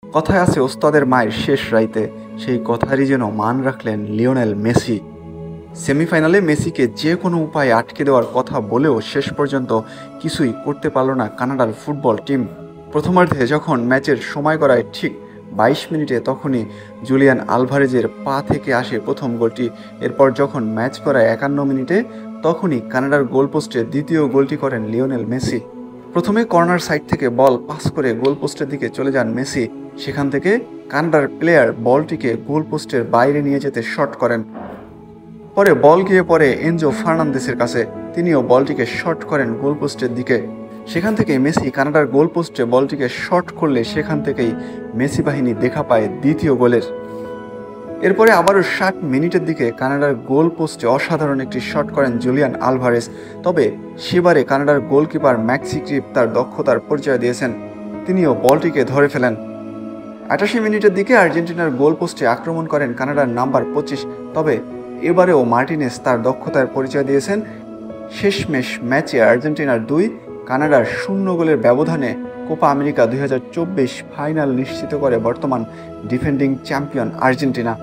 কথায় আছে ওস্তাদের মায়ের শেষ রাইতে, সেই কথারই যেন মান রাখলেন লিওনেল মেসি। সেমিফাইনালে মেসিকে যে কোনো উপায়ে আটকে দেওয়ার কথা বলেও শেষ পর্যন্ত কিছুই করতে পারল না কানাডার ফুটবল টিম। প্রথমার্ধে যখন ম্যাচের সময় গড়ায় ঠিক 22 মিনিটে, তখনই জুলিয়ান আলভারেজের পা থেকে আসে প্রথম গোলটি। এরপর যখন ম্যাচ গড়ায় 51 মিনিটে, তখনই কানাডার গোলপোস্টে দ্বিতীয় গোলটি করেন লিওনেল মেসি। প্রথমে কর্নার সাইড থেকে বল পাস করে গোলপোস্টের দিকে চলে যান মেসি। সেখান থেকে কানাডার প্লেয়ার বলটিকে গোলপোস্টের বাইরে নিয়ে যেতে শট করেন। পরে বল গিয়ে পড়ে এনজো ফার্নান্দেসের কাছে, তিনিও বলটিকে শট করেন গোলপোস্টের দিকে। সেখান থেকে মেসি কানাডার গোলপোস্টে বলটিকে শট করলে সেখান থেকেই মেসি বাহিনী দেখা পায় দ্বিতীয় গোলের। এরপরে আবারও 60 মিনিটের দিকে কানাডার গোল পোস্টে অসাধারণ একটি শট করেন জুলিয়ান আলভারেজ। তবে সেবারে কানাডার গোলকিপার ম্যাক্সি ক্রিপ তার দক্ষতার পরিচয় দিয়েছেন, তিনিও বলটিকে ধরে ফেলেন। 88 মিনিটের দিকে আর্জেন্টিনার গোল পোস্টে আক্রমণ করেন কানাডার নাম্বার 25। তবে এবারেও মার্টিনেস তার দক্ষতার পরিচয় দিয়েছেন। শেষমেশ ম্যাচে আর্জেন্টিনার 2, কানাডার 0 গোলের ব্যবধানে কোপা আমেরিকা 2024 ফাইনাল নিশ্চিত করে বর্তমান ডিফেন্ডিং চ্যাম্পিয়ন আর্জেন্টিনা।